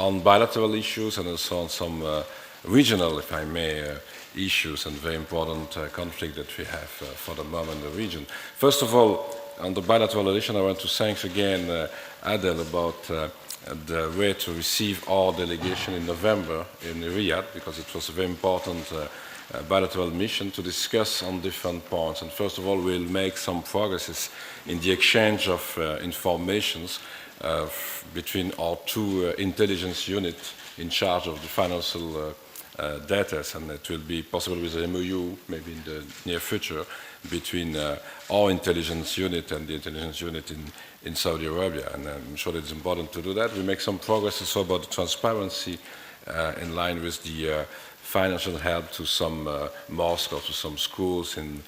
on bilateral issues and also on some regional, if I may, issues and very important conflict that we have for the moment in the region. First of all, on the bilateral relation, I want to thank again Adel about the way to receive our delegation in November in Riyadh, because it was a very important bilateral mission to discuss on different points. And first of all, we'll make some progresses in the exchange of informations between our two intelligence units in charge of the financial data, and it will be possible with an MOU, maybe in the near future, between our intelligence unit and the intelligence unit in Saudi Arabia. And I'm sure it's important to do that. We make some progress also about the transparency in line with the financial help to some mosques or to some schools in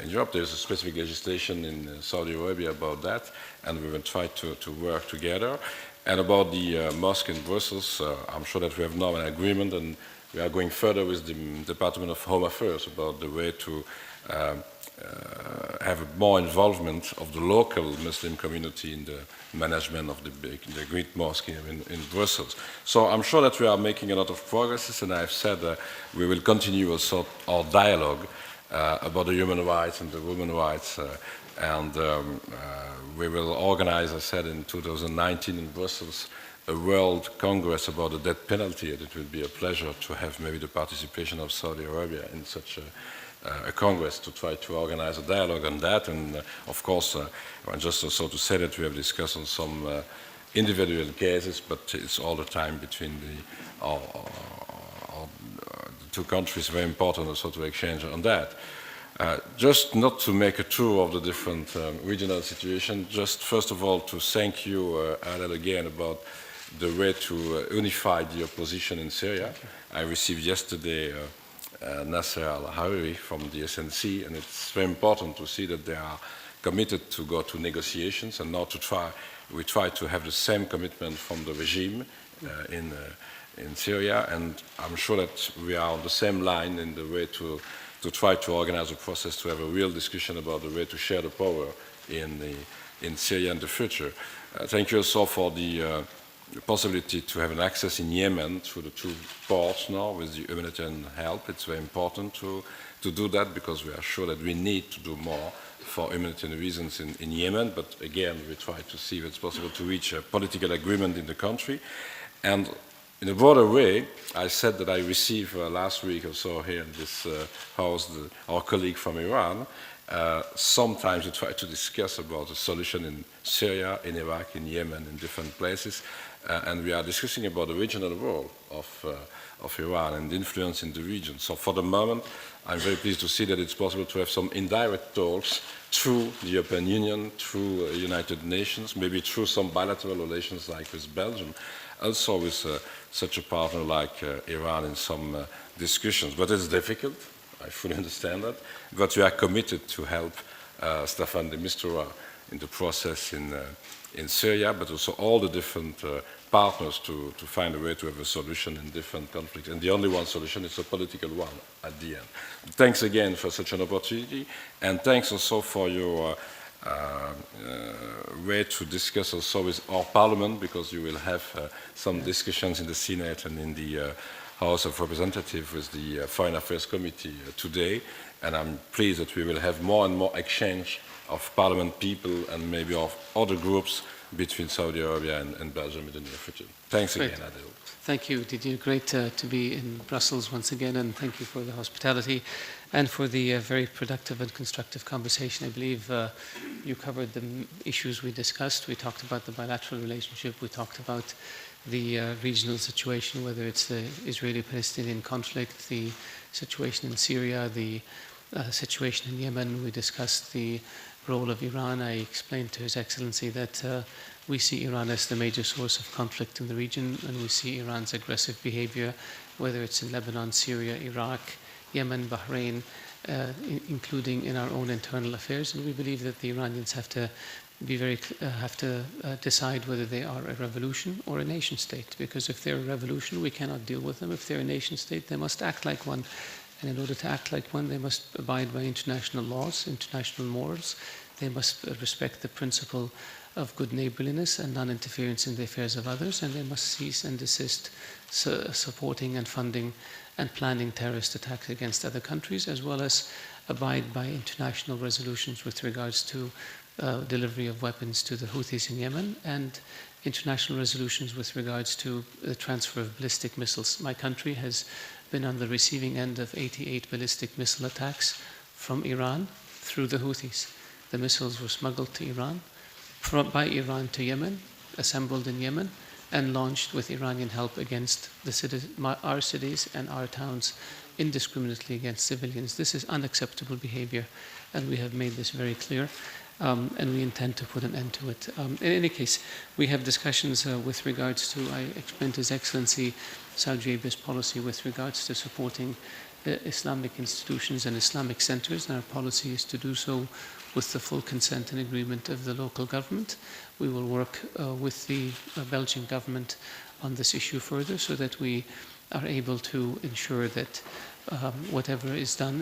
Europe. There's a specific legislation in Saudi Arabia about that, and we will try to work together. And about the mosque in Brussels, I'm sure that we have now an agreement, and we are going further with the Department of Home Affairs about the way to have more involvement of the local Muslim community in the management of the great mosque here in Brussels. So I'm sure that we are making a lot of progress, and I've said we will continue also our dialogue about the human rights and the women's rights, and we will organize, I said, in 2019 in Brussels, a World Congress about the death penalty, and it will be a pleasure to have maybe the participation of Saudi Arabia in such a Congress to try to organize a dialogue on that. And of course, just also to say that we have discussed on some individual cases, but it's all the time between the two countries, very important also to exchange on that. Just not to make a tour of the different regional situations, just first of all to thank you, Adel, again about the way to unify the opposition in Syria. I received yesterday Nasser al-Hariri from the SNC, and it's very important to see that they are committed to go to negotiations, and now we try to have the same commitment from the regime in Syria, and I'm sure that we are on the same line in the way to try to organize a process to have a real discussion about the way to share the power in Syria in the future. Thank you also for the possibility to have an access in Yemen through the two ports now with the humanitarian help. It's very important to do that, because we are sure that we need to do more for humanitarian reasons in Yemen, but again, we try to see if it's possible to reach a political agreement in the country. And in a broader way, I said that I received last week or so here in this house our colleague from Iran. Sometimes we try to discuss about a solution in Syria, in Iraq, in Yemen, in different places, and we are discussing about the regional role of Iran and the influence in the region. So for the moment, I'm very pleased to see that it's possible to have some indirect talks through the European Union, through United Nations, maybe through some bilateral relations like with Belgium, also with such a partner like Iran in some discussions. But it's difficult, I fully understand that, but we are committed to help Staffan de Mistura in the process in Syria, but also all the different partners to find a way to have a solution in different conflicts. And the only one solution is a political one at the end. Thanks again for such an opportunity, and thanks also for your way to discuss also with our parliament, because you will have some discussions in the Senate and in the House of Representatives with the Foreign Affairs Committee today, and I'm pleased that we will have more and more exchange of parliament people and maybe of other groups between Saudi Arabia and Belgium in the near future. Thanks again, Adel. Thank you, Didier. Great to be in Brussels once again, and thank you for the hospitality and for the very productive and constructive conversation. I believe you covered the issues we discussed. We talked about the bilateral relationship. We talked about the regional situation, whether it's the Israeli-Palestinian conflict, the situation in Syria, the situation in Yemen. We discussed the role of Iran. I explained to His Excellency that we see Iran as the major source of conflict in the region, and we see Iran's aggressive behavior, whether it's in Lebanon, Syria, Iraq, Yemen, Bahrain, including in our own internal affairs. And we believe that the Iranians have to decide whether they are a revolution or a nation state, because if they're a revolution, we cannot deal with them. If they're a nation state, they must act like one. And in order to act like one, they must abide by international laws, international morals. They must respect the principle of good neighborliness and non-interference in the affairs of others, and they must cease and desist supporting and funding and planning terrorist attacks against other countries, as well as abide by international resolutions with regards to delivery of weapons to the Houthis in Yemen, and international resolutions with regards to the transfer of ballistic missiles. My country has been on the receiving end of 88 ballistic missile attacks from Iran through the Houthis. The missiles were smuggled to Iran, by Iran to Yemen, assembled in Yemen, and launched with Iranian help against our cities and our towns indiscriminately against civilians. This is unacceptable behavior, and we have made this very clear, and we intend to put an end to it. In any case, we have discussions with regards to, I explained His Excellency Saudi Arabia's policy with regards to supporting Islamic institutions and Islamic centers, and our policy is to do so with the full consent and agreement of the local government. We will work with the Belgian government on this issue further so that we are able to ensure that whatever is done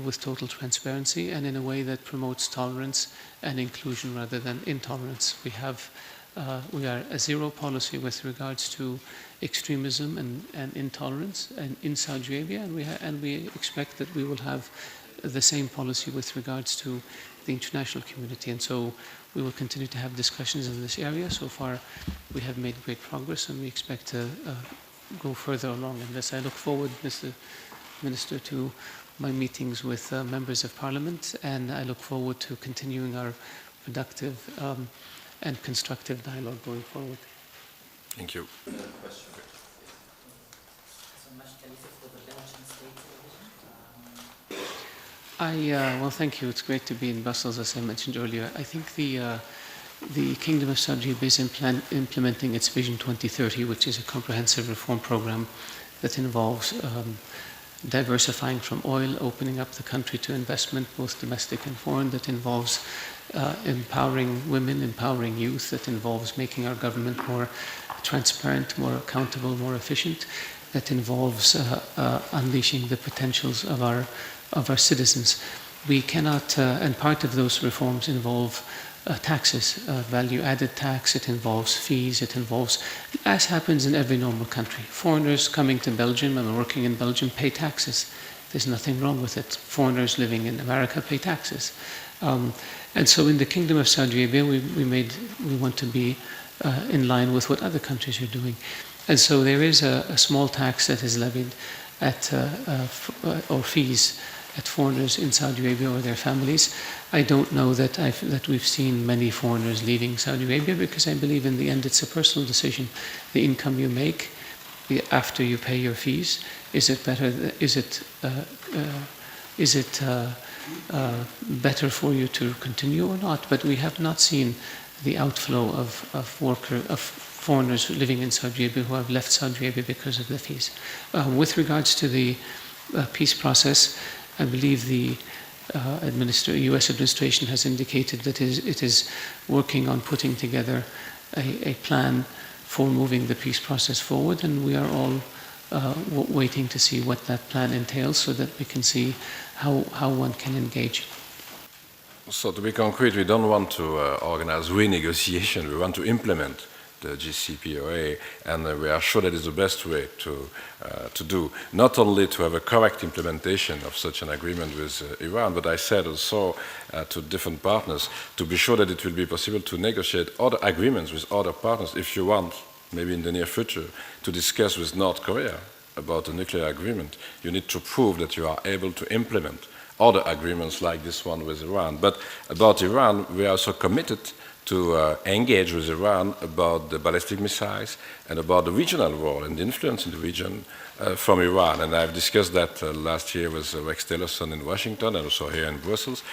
with total transparency and in a way that promotes tolerance and inclusion rather than intolerance. We are a zero policy with regards to extremism and intolerance in Saudi Arabia, and we expect that we will have the same policy with regards to the international community. And so we will continue to have discussions in this area. So far, we have made great progress, and we expect to go further along in this. I look forward, Mr. Minister, to my meetings with members of Parliament, and I look forward to continuing our productive and constructive dialogue going forward. Thank you. Well, thank you. It's great to be in Brussels, as I mentioned earlier. I think the Kingdom of Saudi Arabia is implementing its Vision 2030, which is a comprehensive reform program that involves diversifying from oil, opening up the country to investment, both domestic and foreign, that involves empowering women, empowering youth, that involves making our government more transparent, more accountable, more efficient, that involves unleashing the potentials of our citizens. We cannot, and part of those reforms involve taxes, value-added tax, it involves fees, it involves, as happens in every normal country. Foreigners coming to Belgium and working in Belgium pay taxes. There's nothing wrong with it. Foreigners living in America pay taxes. And so in the Kingdom of Saudi Arabia, we want to be in line with what other countries are doing. And so there is a small tax that is levied at, or fees at foreigners in Saudi Arabia or their families. I don't know that we've seen many foreigners leaving Saudi Arabia, because I believe in the end it's a personal decision. The income you make after you pay your fees, is it better? Is it better for you to continue or not? But we have not seen the outflow of foreigners living in Saudi Arabia who have left Saudi Arabia because of the fees. With regards to the peace process, I believe the U.S. administration has indicated that it is working on putting together a plan for moving the peace process forward, and we are all waiting to see what that plan entails so that we can see how one can engage. So to be concrete, we don't want to organize renegotiation, we want to implement the JCPOA, and we are sure that is the best way to do, not only to have a correct implementation of such an agreement with Iran, but I said also to different partners to be sure that it will be possible to negotiate other agreements with other partners if you want, maybe in the near future, to discuss with North Korea about a nuclear agreement. You need to prove that you are able to implement other agreements like this one with Iran. But about Iran, we are also committed to engage with Iran about the ballistic missiles and about the regional role and the influence in the region from Iran. And I've discussed that last year with Rex Tillerson in Washington and also here in Brussels.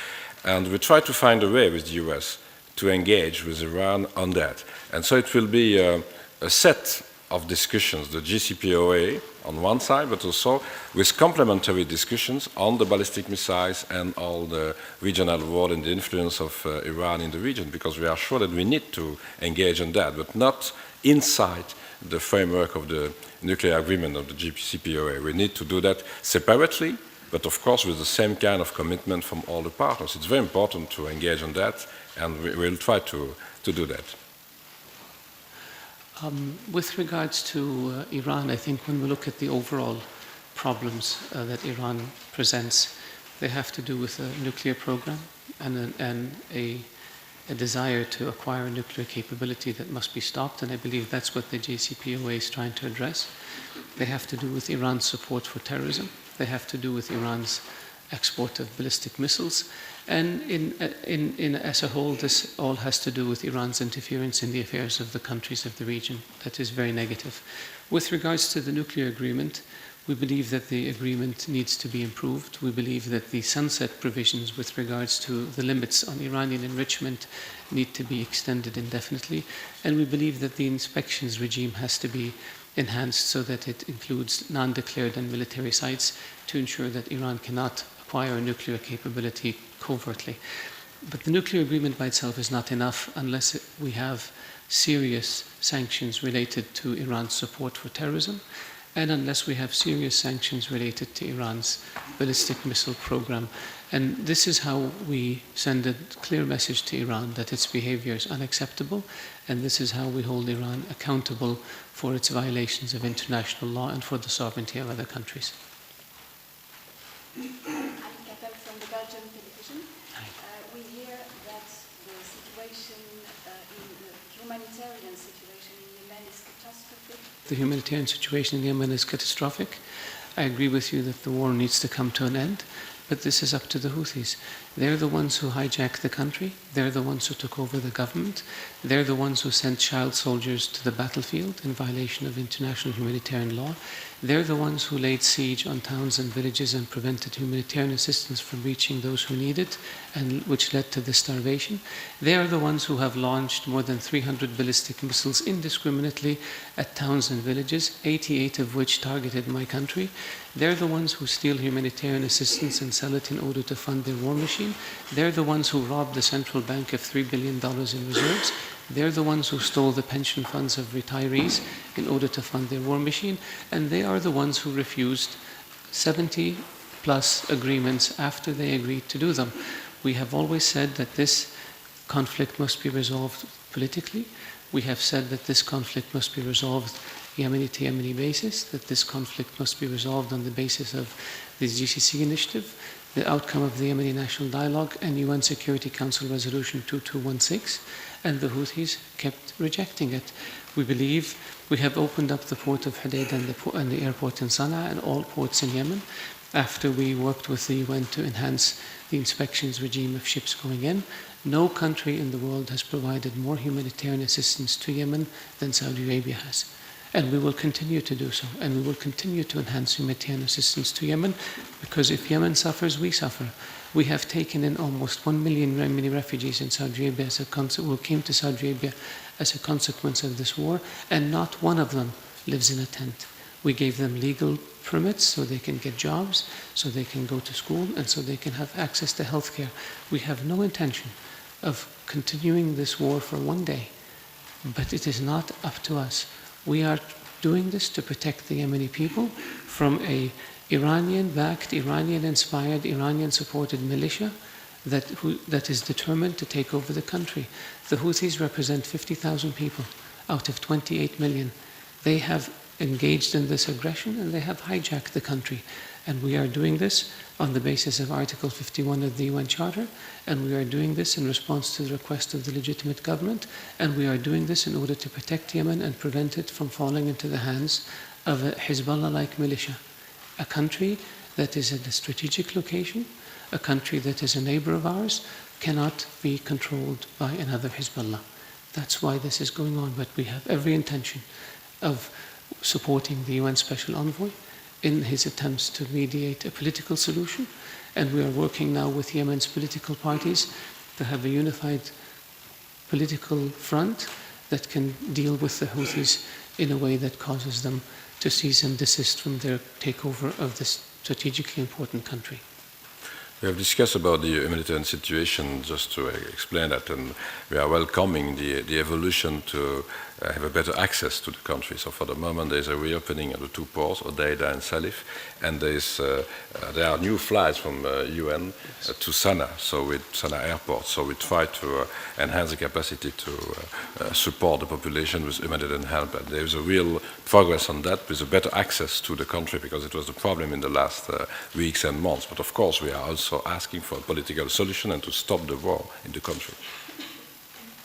And we try to find a way with the US to engage with Iran on that. And so it will be a set of discussions, the JCPOA on one side, but also with complementary discussions on the ballistic missiles and all the regional role and the influence of Iran in the region, because we are sure that we need to engage in that, but not inside the framework of the nuclear agreement of the JCPOA. We need to do that separately, but of course with the same kind of commitment from all the partners. It's very important to engage on that, and we'll try to do that. With regards to Iran, I think when we look at the overall problems that Iran presents, they have to do with a nuclear program and a desire to acquire a nuclear capability that must be stopped, and I believe that's what the JCPOA is trying to address. They have to do with Iran's support for terrorism. They have to do with Iran's export of ballistic missiles. And as a whole, this all has to do with Iran's interference in the affairs of the countries of the region. That is very negative. With regards to the nuclear agreement, we believe that the agreement needs to be improved. We believe that the sunset provisions with regards to the limits on Iranian enrichment need to be extended indefinitely. And we believe that the inspections regime has to be enhanced so that it includes non-declared and military sites to ensure that Iran cannot acquire a nuclear capability covertly. But the nuclear agreement by itself is not enough unless we have serious sanctions related to Iran's support for terrorism, and unless we have serious sanctions related to Iran's ballistic missile program. And this is how we send a clear message to Iran that its behavior is unacceptable, and this is how we hold Iran accountable for its violations of international law and for the sovereignty of other countries. I'm Capel from the Belgian television. We hear that the situation the humanitarian situation in Yemen is catastrophic. The humanitarian situation in Yemen is catastrophic. I agree with you that the war needs to come to an end, but this is up to the Houthis. They're the ones who hijacked the country. They're the ones who took over the government. They're the ones who sent child soldiers to the battlefield in violation of international humanitarian law. They're the ones who laid siege on towns and villages and prevented humanitarian assistance from reaching those who need it, and which led to the starvation. They are the ones who have launched more than 300 ballistic missiles indiscriminately at towns and villages, 88 of which targeted my country. They're the ones who steal humanitarian assistance and sell it in order to fund their war machine. They're the ones who robbed the central bank of $3 billion in reserves. They're the ones who stole the pension funds of retirees in order to fund their war machine. And they are the ones who refused 70 plus agreements after they agreed to do them. We have always said that this conflict must be resolved politically. We have said that this conflict must be resolved Yemeni to Yemeni basis, that this conflict must be resolved on the basis of the GCC initiative, the outcome of the Yemeni National Dialogue, and UN Security Council Resolution 2216, and the Houthis kept rejecting it. We believe we have opened up the port of Hodeidah and the airport in Sana'a and all ports in Yemen after we worked with the UN to enhance the inspections regime of ships going in. No country in the world has provided more humanitarian assistance to Yemen than Saudi Arabia has. And we will continue to do so. And we will continue to enhance humanitarian assistance to Yemen, because if Yemen suffers, we suffer. We have taken in almost 1 million Yemeni refugees in Saudi Arabia who came to Saudi Arabia as a consequence of this war, and not one of them lives in a tent. We gave them legal permits so they can get jobs, so they can go to school, and so they can have access to healthcare. We have no intention of continuing this war for one day, but it is not up to us. We are doing this to protect the Yemeni people from a Iranian-backed, Iranian-inspired, Iranian-supported militia that is determined to take over the country. The Houthis represent 50,000 people out of 28 million. They have engaged in this aggression and they have hijacked the country. And we are doing this on the basis of Article 51 of the UN Charter, and we are doing this in response to the request of the legitimate government, and we are doing this in order to protect Yemen and prevent it from falling into the hands of a Hezbollah-like militia. A country that is at a strategic location, a country that is a neighbor of ours, cannot be controlled by another Hezbollah. That's why this is going on, but we have every intention of supporting the UN Special Envoy in his attempts to mediate a political solution, and we are working now with Yemen's political parties to have a unified political front that can deal with the Houthis in a way that causes them to cease and desist from their takeover of this strategically important country. We have discussed about the humanitarian situation just to explain that, and we are welcoming the evolution to have a better access to the country. So for the moment, there is a reopening of the two ports, Odeida and Salif, and there are new flights from UN to Sanaa, so with Sanaa Airport. So we try to enhance the capacity to support the population with humanitarian help. And there is a real progress on that with a better access to the country, because it was the problem in the last weeks and months. But of course, we are also asking for a political solution and to stop the war in the country.